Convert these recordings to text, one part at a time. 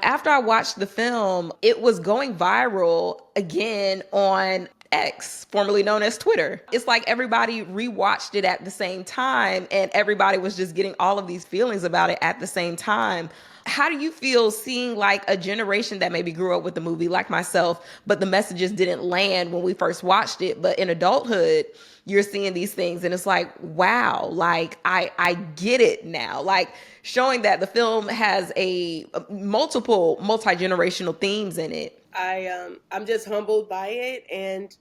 after I watched the film, it was going viral again on X, formerly known as Twitter. It's like everybody rewatched it at the same time, and everybody was just getting all of these feelings about it at the same time. How do you feel seeing like a generation that maybe grew up with the movie like myself, but the messages didn't land when we first watched it, but in adulthood, you're seeing these things and it's like, wow, like I get it now. Like showing that the film has a multiple multi-generational themes in it. I'm just humbled by it, and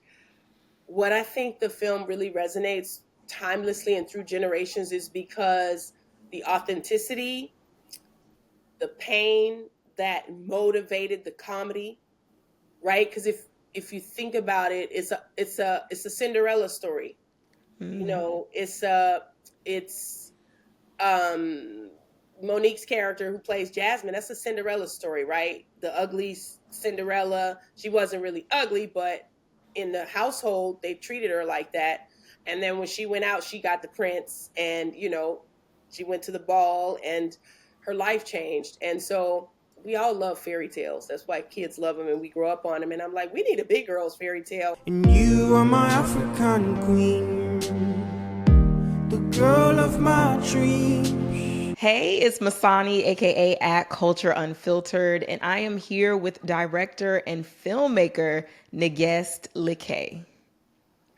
what I think the film really resonates timelessly and through generations is because the authenticity, the pain that motivated the comedy, right? Because if you think about it, it's a Cinderella story. You Mm. know, it's um Monique's character who plays Jasmine. That's a Cinderella story, right? The ugly Cinderella. She wasn't really ugly, but in the household they treated her like that. And then when she went out, she got the prince, and she went to the ball, and her life changed. And so we all love fairy tales. That's why kids love them, and we grow up on them. And I'm like, we need a big girl's fairy tale. And you are my African queen, the girl of my dreams. Hey, it's Masani, aka at Culture Unfiltered, and I am here with director and filmmaker Nnegest Likké.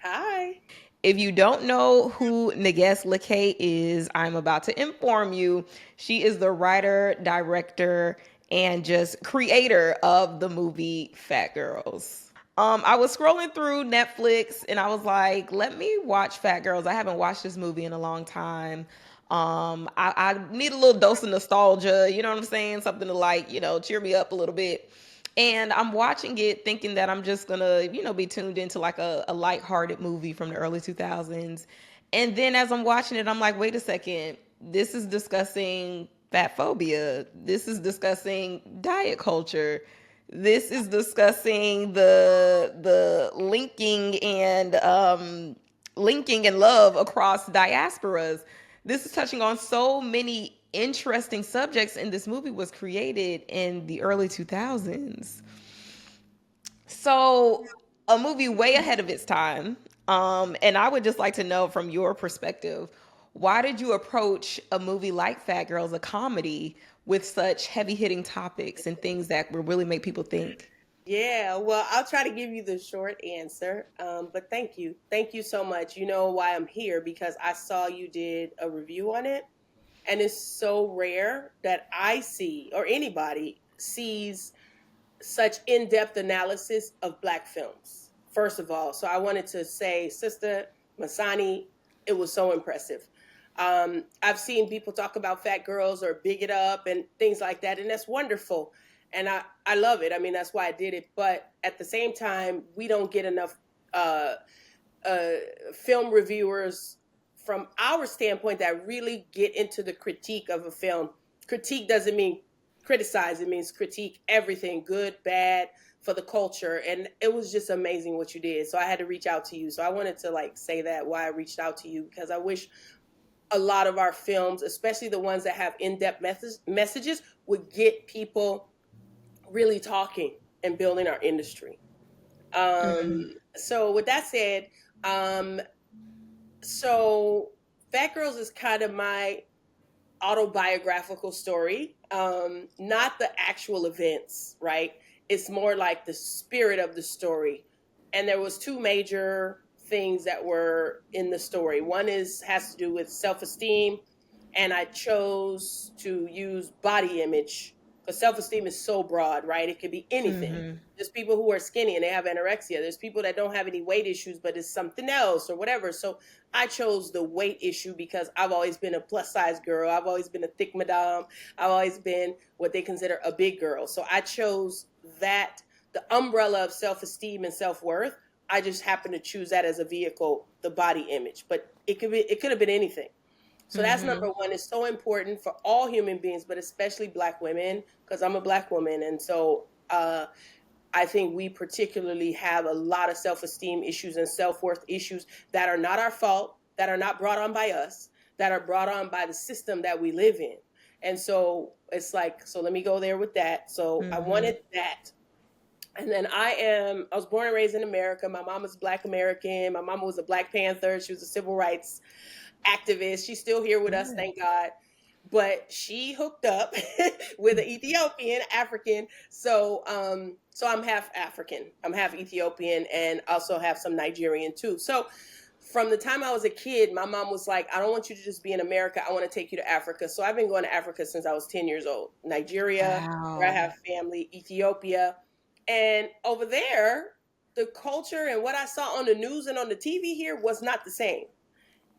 Hi. If you don't know who Nnegest Likké is, I'm about to inform you. She is the writer, director, and just creator of the movie Phat Girlz. I was scrolling through Netflix and I was like, let me watch Phat Girlz. I haven't watched this movie in a long time. I need a little dose of nostalgia, you know what I'm saying? Something to like, cheer me up a little bit. And I'm watching it thinking that I'm just gonna, be tuned into like a lighthearted movie from the early 2000s. And then as I'm watching it, I'm like, wait a second, this is discussing fat phobia. This is discussing diet culture. This is discussing the linking and love across diasporas. This is touching on so many interesting subjects, and this movie was created in the early 2000s. So, a movie way ahead of its time. And I would just like to know from your perspective, why did you approach a movie like Phat Girlz, a comedy, with such heavy hitting topics and things that will really make people think? Yeah, well, I'll try to give you the short answer. But thank you. Thank you so much. You know why I'm here? Because I saw you did a review on it. And it's so rare that I see, or anybody sees, such in depth analysis of Black films, first of all. So I wanted to say, Sister Masani, it was so impressive. I've seen people talk about Phat Girlz or big it up and things like that, and that's wonderful. And I love it. I mean, that's why I did it. But at the same time, we don't get enough uh, uh, film reviewers from our standpoint that really get into the critique of a film. Critique doesn't mean criticize, it means critique everything, good, bad, for the culture. And it was just amazing what you did. So I had to reach out to you. So I wanted to like say that why I reached out to you, because I wish a lot of our films, especially the ones that have in-depth messages, would get people really talking and building our industry. So with that said, um, so Phat Girlz is kind of my autobiographical story, not the actual events, right? It's more like the spirit of the story. And there was two major things that were in the story. One is has to do with self-esteem, and I chose to use body image because self-esteem is so broad, right? It could be anything. Mm-hmm. There's people who are skinny and they have anorexia. There's people that don't have any weight issues, but it's something else or whatever. So I chose the weight issue because I've always been a plus size girl. I've always been a thick madame. I've always been what they consider a big girl. So I chose that, the umbrella of self-esteem and self-worth. I just happened to choose that as a vehicle, the body image. But it could have been anything. So that's Mm-hmm. number one. It's so important for all human beings, but especially Black women, because I'm a Black woman. And so I think we particularly have a lot of self-esteem issues and self-worth issues that are not our fault, that are not brought on by us, that are brought on by the system that we live in. And so It's like, so let me go there with that. So I wanted that. And then I was born and raised in America. My mom was Black American. My mama was a Black Panther. She was a civil rights activist. She's still here with us, thank God. But she hooked up with an Ethiopian African. So so I'm half African. I'm half Ethiopian and also have some Nigerian too. So from the time I was a kid, my mom was like, I don't want you to just be in America. I want to take you to Africa. So I've been going to Africa since I was 10 years old. Nigeria, where I Wow. have family, Ethiopia. And over there, the culture and what I saw on the news and on the TV here was not the same.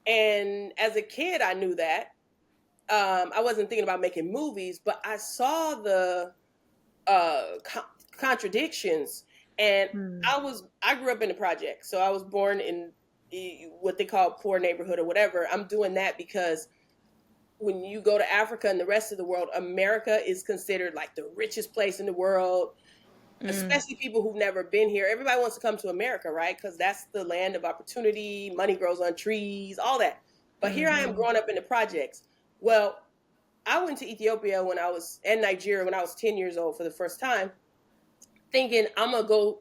And as a kid, I knew that. I wasn't thinking about making movies, but I saw the contradictions. And I grew up in the project, so I was born in what they call poor neighborhood or whatever. I'm doing that because when you go to Africa and the rest of the world, America is considered like the richest place in the world, especially people who've never been here. Everybody wants to come to America, right? Because that's the land of opportunity, money grows on trees, all that. But here I am growing up in the projects. Well, I went to Ethiopia and Nigeria when I was 10 years old for the first time, thinking I'm gonna go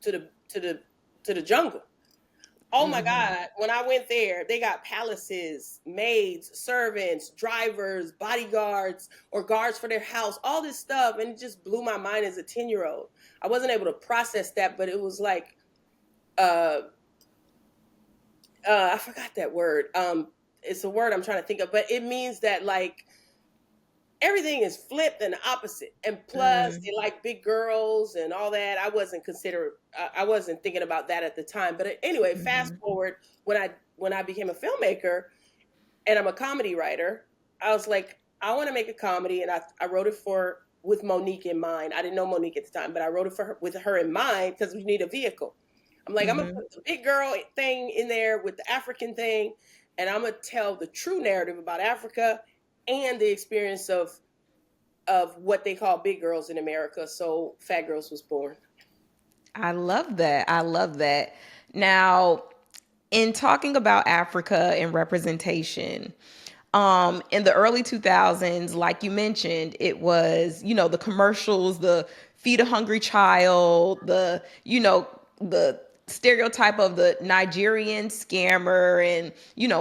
to the jungle. Oh my God, when I went there, they got palaces, maids, servants, drivers, bodyguards, or guards for their house, all this stuff. And it just blew my mind as a 10-year-old. I wasn't able to process that, but it was like, I forgot that word. It's a word I'm trying to think of, but it means that like everything is flipped and opposite. And plus they like big girls and all that. I wasn't thinking about that at the time. But anyway, fast forward when I became a filmmaker and I'm a comedy writer, I was like, I want to make a comedy. And I wrote it with Monique in mind. I didn't know Monique at the time, but I wrote it with her in mind because we need a vehicle. I'm like, I'm going to put the big girl thing in there with the African thing. And I'm going to tell the true narrative about Africa and the experience of what they call big girls in America. So Phat Girlz was born. I love that. I love that. Now, in talking about Africa and representation, in the early 2000s, like you mentioned, it was, the commercials, the feed a hungry child, the stereotype of the Nigerian scammer and,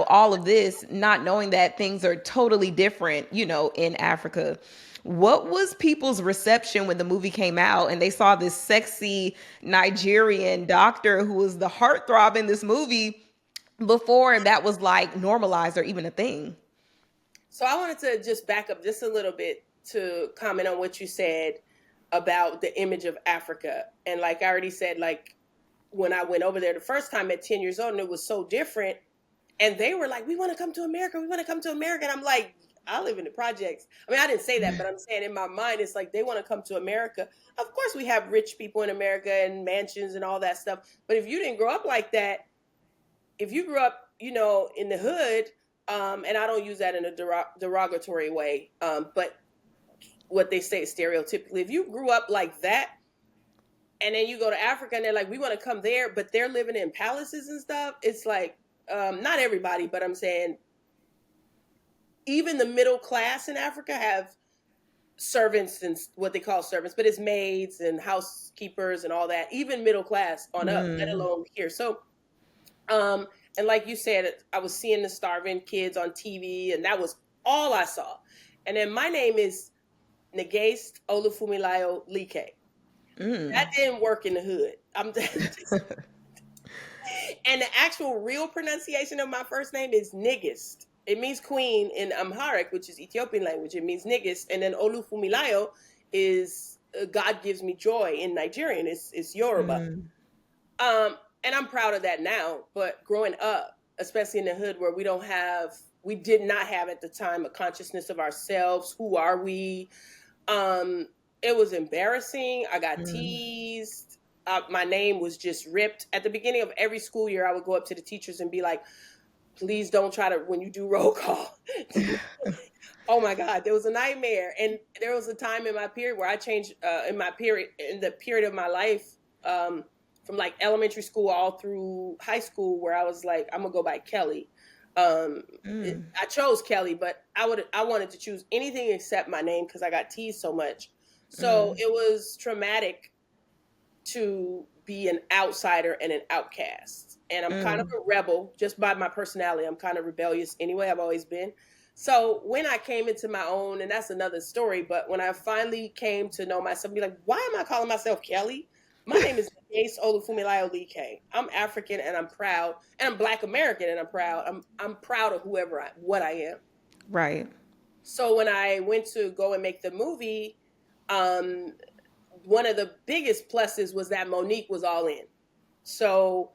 all of this, not knowing that things are totally different, in Africa. What was people's reception when the movie came out and they saw this sexy Nigerian doctor who was the heartthrob in this movie before that was like normalized or even a thing? So I wanted to just back up just a little bit to comment on what you said about the image of Africa. And like I already said, like when I went over there the first time at 10 years old and it was so different. And they were like, we want to come to America. We want to come to America. And I'm like, I live in the projects. I mean, I didn't say that, but I'm saying in my mind, it's like they want to come to America. Of course, we have rich people in America and mansions and all that stuff. But if you didn't grow up like that, if you grew up, in the hood, and I don't use that in a derogatory way, but what they say stereotypically, if you grew up like that, and then you go to Africa and they're like, we want to come there, but they're living in palaces and stuff. It's like, not everybody, but I'm saying even the middle class in Africa have servants and what they call servants, but it's maids and housekeepers and all that, even middle class on up, let alone here. So, and like you said, I was seeing the starving kids on TV and that was all I saw. And then my name is Nnegest Likké. That didn't work in the hood. And the actual real pronunciation of my first name is Nnegest. It means queen in Amharic, which is Ethiopian language. It means Nnegest. And then Olufumilayo is God gives me joy in Nigerian. It's Yoruba. And I'm proud of that now. But growing up, especially in the hood where we did not have at the time a consciousness of ourselves. Who are we? It was embarrassing. I got teased. My name was just ripped. At the beginning of every school year, I would go up to the teachers and be like, please don't try to, when you do roll call. Oh my God, there was a nightmare. And there was a time in my period where I changed, in the period of my life, from like elementary school all through high school, where I was like, I'm gonna go by Kelly. I chose Kelly, but I wanted to choose anything except my name because I got teased so much. So it was traumatic to be an outsider and an outcast. And I'm kind of a rebel just by my personality. I'm kind of rebellious anyway. I've always been. So when I came into my own, and that's another story, but when I finally came to know myself, be like, why am I calling myself Kelly? My name is Nnegest Likké. I'm African and I'm proud, and I'm Black American and I'm proud. I'm proud of what I am. Right. So when I went to go and make the movie, one of the biggest pluses was that Monique was all in. So,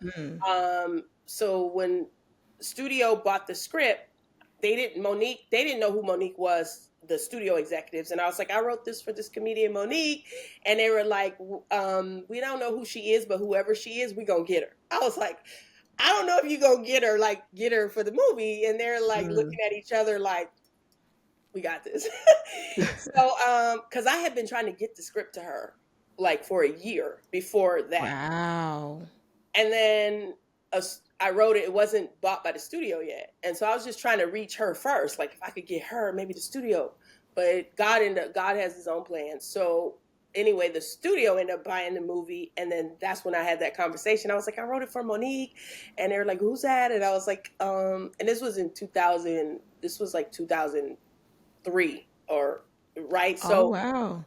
so when studio bought the script, they didn't know who Monique was, the studio executives. And I was like, I wrote this for this comedian Monique. And they were like, we don't know who she is, but whoever she is, we gonna get her. I was like, I don't know if you gonna get her for the movie. And they're like looking at each other like, we got this. So, cause I had been trying to get the script to her like for a year before that. Wow. And then I wrote it. It wasn't bought by the studio yet. And so I was just trying to reach her first. Like if I could get her, maybe the studio, but God has his own plan. So anyway, the studio ended up buying the movie. And then that's when I had that conversation. I was like, I wrote it for Monique. And they were like, who's that? And I was like, and this was in 2000. This was like 2003 right. So, wow.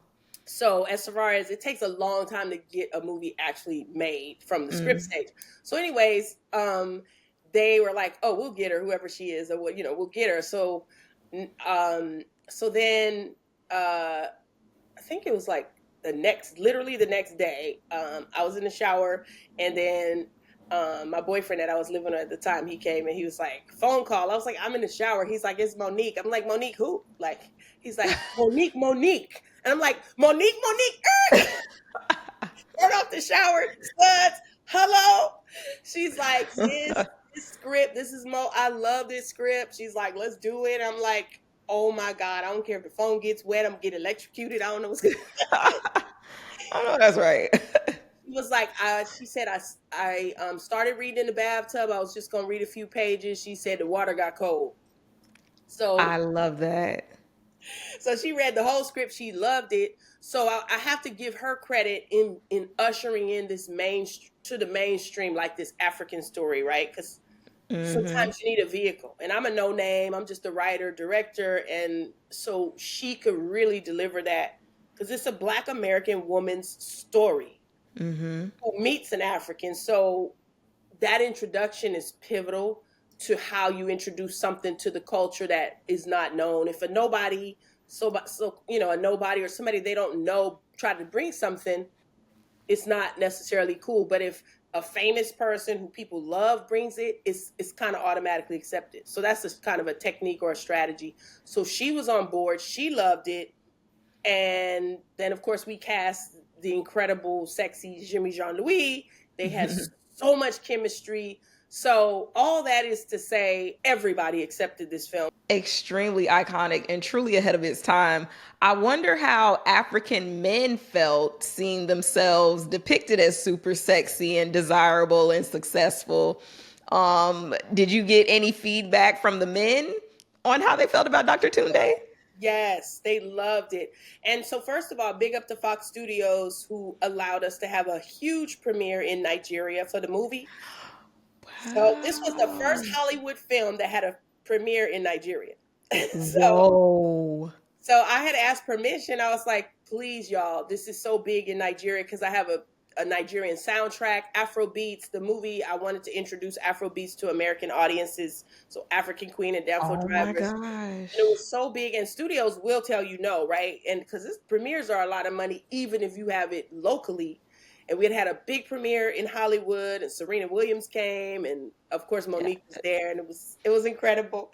So as far as it takes a long time to get a movie actually made from the script stage. So anyways, they were like, oh, we'll get her, whoever she is, or we'll get her. So, so then, I think it was like literally the next day, I was in the shower and then, my boyfriend that I was living with at the time, he came and he was like, phone call. I was like, I'm in the shower. He's like, it's Monique. I'm like, Monique who? Like, he's like, Monique. And I'm like, Monique. Turn off the shower. Studs. Hello. She's like, this script, this is I love this script. She's like, let's do it. I'm like, oh my God. I don't care if the phone gets wet. I'm going to get electrocuted. I don't know what's going to happen. I know that's right. She was like, she said, I started reading in the bathtub. I was just going to read a few pages. She said the water got cold. So I love that. So she read the whole script. She loved it. So I have to give her credit in ushering in this to the mainstream, like this African story, right? Because sometimes you need a vehicle. And I'm a no name. I'm just a writer, director. And so she could really deliver that because it's a Black American woman's story who meets an African. So that introduction is pivotal to how you introduce something to the culture that is not known. If a nobody, a nobody or somebody they don't know try to bring something, it's not necessarily cool. But if a famous person who people love brings it's kind of automatically accepted. So that's just kind of a technique or a strategy. So she was on board. She loved it. And then, of course, we cast the incredible, sexy Jimmy Jean-Louis. They had so much chemistry. So all that is to say, everybody accepted this film. Extremely iconic and truly ahead of its time. I wonder how African men felt seeing themselves depicted as super sexy and desirable and successful. Did you get any feedback from the men on how they felt about Dr. Tunde? Yes, they loved it. And so first of all, big up to Fox Studios who allowed us to have a huge premiere in Nigeria for the movie. So this was the first Hollywood film that had a premiere in Nigeria. Whoa. So I had asked permission. I was like, please, y'all, this is so big in Nigeria because I have a Nigerian soundtrack, Afro beats. The movie, I wanted to introduce Afro beats to American audiences. So African Queen and Downfall Drivers. Oh my gosh. And it was so big. And studios will tell you no, right? And because this premieres are a lot of money, even if you have it locally. And we had a big premiere in Hollywood, and Serena Williams came, and of course Monique was there, and it was incredible.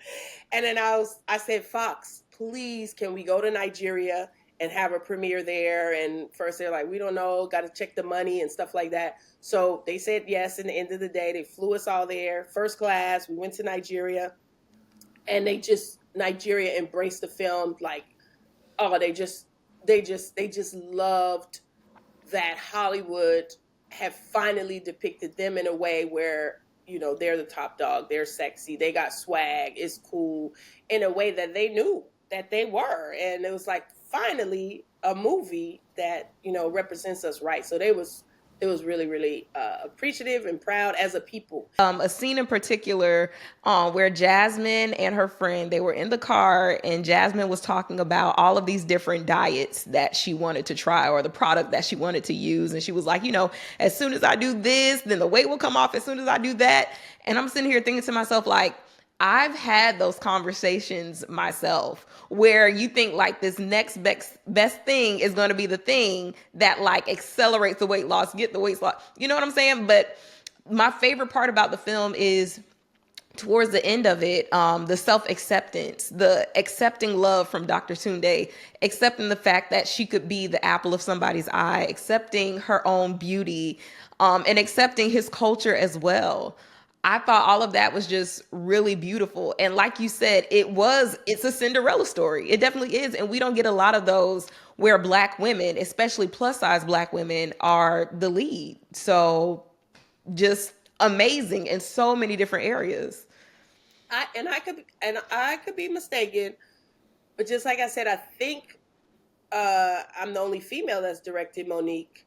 And then I said, Fox, please, can we go to Nigeria and have a premiere there? And first they're like, we don't know, got to check the money and stuff like that. So they said yes. In the end of the day, they flew us all there, first class. We went to Nigeria, and Nigeria embraced the film like, oh, they just loved that Hollywood had finally depicted them in a way where they're the top dog, they're sexy, they got swag, it's cool, in a way that they knew that they were. And it was like, finally a movie that represents us right. So it was really, really appreciative and proud as a people. A scene in particular where Jasmine and her friend, they were in the car, and Jasmine was talking about all of these different diets that she wanted to try, or the product that she wanted to use. And she was like, as soon as I do this, then the weight will come off as soon as I do that. And I'm sitting here thinking to myself, like, I've had those conversations myself, where you think like this next best thing is going to be the thing that like accelerates the weight loss, get the weight loss. You know what I'm saying? But my favorite part about the film is towards the end of it, the self-acceptance, the accepting love from Dr. Tunde, accepting the fact that she could be the apple of somebody's eye, accepting her own beauty, and accepting his culture as well. I thought all of that was just really beautiful. And like you said, it's a Cinderella story. It definitely is. And we don't get a lot of those where Black women, especially plus size Black women, are the lead. So just amazing in so many different areas. I could be mistaken, but just like I said, I think I'm the only female that's directed Monique,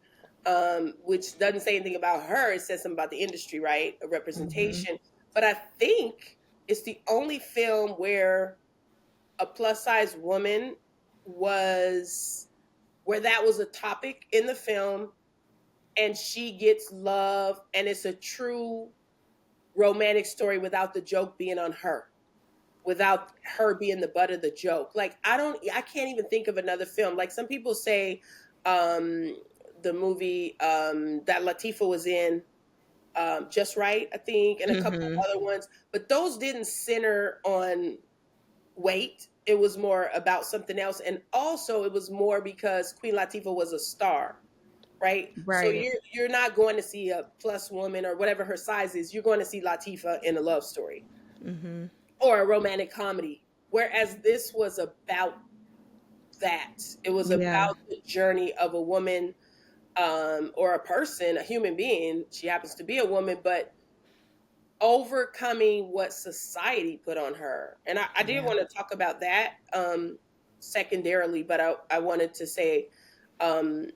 which doesn't say anything about her. It says something about the industry, right? A representation. But I think it's the only film where a plus size woman where that was a topic in the film, and she gets love, and it's a true romantic story without the joke being on her, without her being the butt of the joke. Like, I can't even think of another film. Like, some people say the movie that Latifah was in, Just Right, I think, and a couple of other ones, but those didn't center on weight. It was more about something else. And also it was more because Queen Latifah was a star. Right? So Right. you're not going to see a plus woman or whatever her size is. You're going to see Latifah in a love story or a romantic comedy. Whereas this was about that. It was Yeah. about the journey of a woman, or a person, a human being. She happens to be a woman, but overcoming what society put on her. And I did Yeah. want to talk about that secondarily, but I wanted to say, um,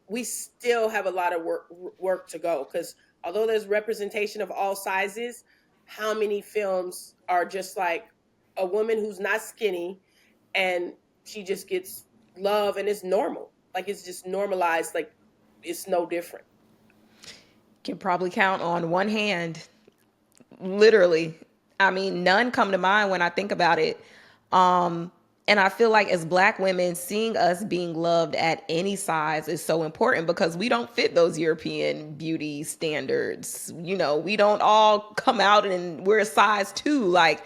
we still have a lot of work to go, because although there's representation of all sizes, how many films are just like a woman who's not skinny and she just gets love and it's normal, like it's just normalized, like it's no different. Can probably count on one hand, literally. I mean, none come to mind when I think about it. And I feel like as Black women, seeing us being loved at any size is so important, because we don't fit those European beauty standards. We don't all come out and we're a size 2. Like,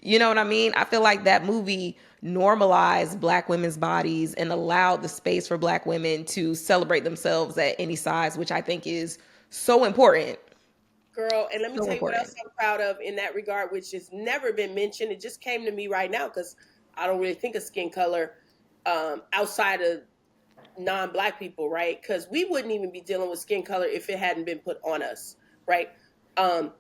you know what I mean? I feel like that movie normalized Black women's bodies and allowed the space for Black women to celebrate themselves at any size, which I think is so important. Girl, and let me So tell you what else important. I'm proud of in that regard, which has never been mentioned. It just came to me right now because I don't really think of skin color outside of non-Black people, right? Because we wouldn't even be dealing with skin color if it hadn't been put on us, right? Um,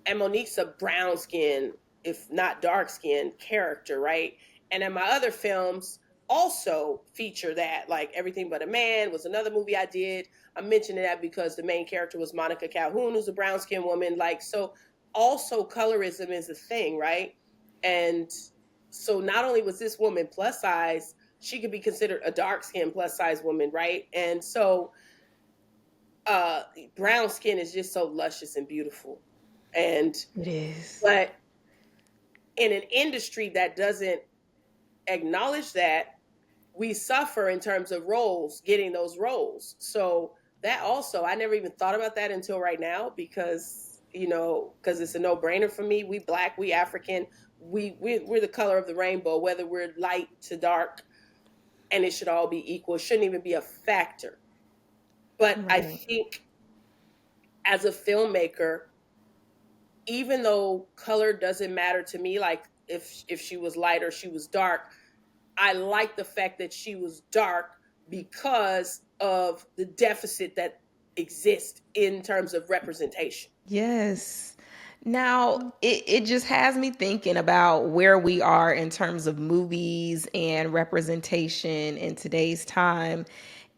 and Monique's a brown skin, if not dark skin character, right? And then my other films also feature that, like Everything But a Man was another movie I did. I'm mentioning that because the main character was Monica Calhoun, who's a brown skinned woman. Like, so also colorism is a thing, right? And so not only was this woman plus size, she could be considered a dark skinned plus size woman, right? And so uh brown skin is just so luscious and beautiful. And It is. but in an industry that doesn't acknowledge that, we suffer in terms of roles, getting those roles. So that also, I never even thought about that until right now, because it's a no-brainer for me. We Black, we African, we're the color of the rainbow, whether we're light to dark, and it should all be equal. It shouldn't even be a factor. But I Right. think as a filmmaker, even though color doesn't matter to me, like if she was light or she was dark, I like the fact that she was dark because of the deficit that exist in terms of representation. Yes. Now, it just has me thinking about where we are in terms of movies and representation in today's time.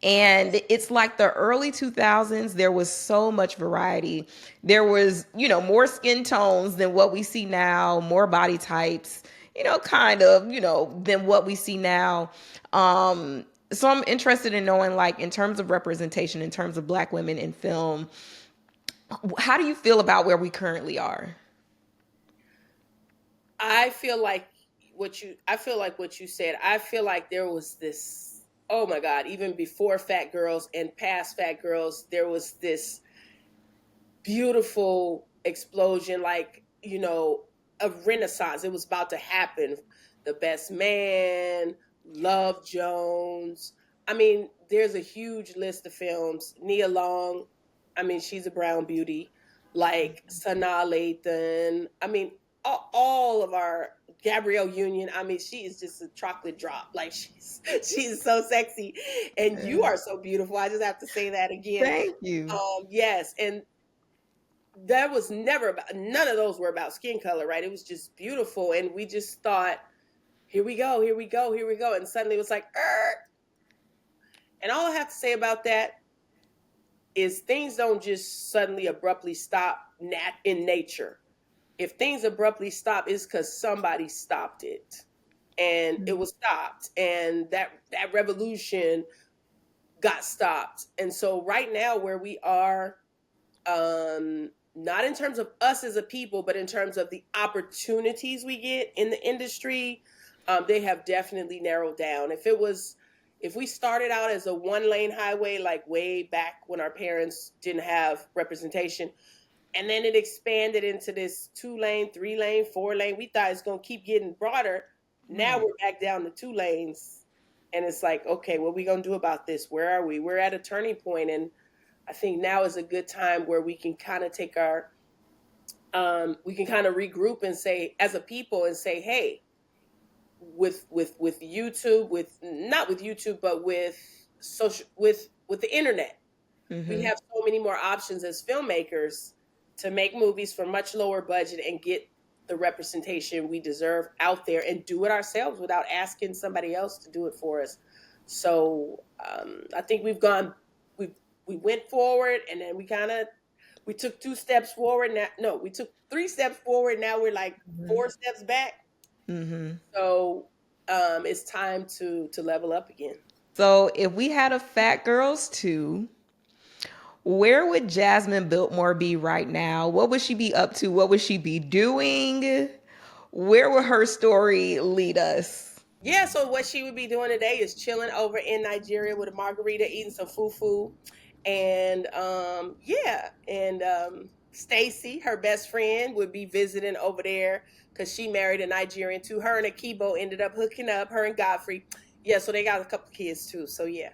And it's like the early 2000s, there was so much variety. There was, more skin tones than what we see now, more body types, kind of, than what we see now. So I'm interested in knowing, like, in terms of representation, in terms of Black women in film, how do you feel about where we currently are? I feel like what you said. I feel like there was this, oh my God, even before Phat Girlz and past Phat Girlz, there was this beautiful explosion, like, a renaissance. It was about to happen. The Best Man, Love Jones. I mean, there's a huge list of films. Nia Long, I mean, she's a brown beauty. Like Sanaa Lathan. I mean, all of our Gabrielle Union. I mean, she is just a chocolate drop. Like she's so sexy, and you are so beautiful. I just have to say that again. Thank you. Yes, and that was never about. None of those were about skin color, right? It was just beautiful, and we just thought, here we go, here we go, here we go, and suddenly it was like, and all I have to say about that is things don't just suddenly abruptly stop in nature. If things abruptly stop, it's because somebody stopped it, and it was stopped, and that revolution got stopped. And so right now where we are, not in terms of us as a people, but in terms of the opportunities we get in the industry, they have definitely narrowed down. If we started out as a 1-lane highway, like way back when our parents didn't have representation, and then it expanded into this 2-lane, 3-lane, 4-lane, we thought it's going to keep getting broader. Now we're back down to 2 lanes. And it's like, okay, what are we going to do about this? Where are we? We're at a turning point, and I think now is a good time where we can kind of take we can kind of regroup and say, as a people, and say, hey, with YouTube, not with YouTube, but with social, with the internet, we have so many more options as filmmakers to make movies for much lower budget and get the representation we deserve out there and do it ourselves without asking somebody else to do it for us. So I think we went forward, and then we took 2 steps forward. No, we took 3 steps forward. Now we're like 4 steps back. So it's time to level up again. So if we had a Phat Girlz 2, where would Jasmine Biltmore be right now? What would she be up to? What would she be doing? Where would her story lead us? Yeah, so what she would be doing today is chilling over in Nigeria with a margarita, eating some fufu. And Stacy, her best friend, would be visiting over there because she married a Nigerian too. Her and Akibo ended up hooking up, her and Godfrey. Yeah, so they got a couple kids too. So yeah.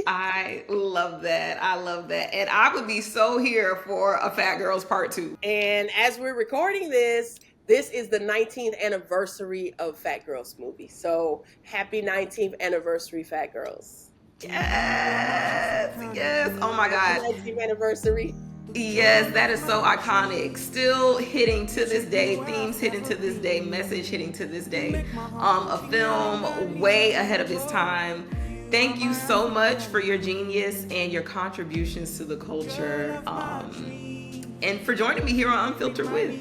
I love that. I love that. And I would be so here for a Phat Girlz Part 2. And as we're recording this is the 19th anniversary of Phat Girlz movie. So happy 19th anniversary, Phat Girlz. Yes. Yes. Oh my God. 19th anniversary. Yes, that is so iconic. Still hitting to this day, themes hitting to this day, message hitting to this day. A film way ahead of its time. Thank you so much for your genius and your contributions to the culture, and for joining me here on Unfiltered with.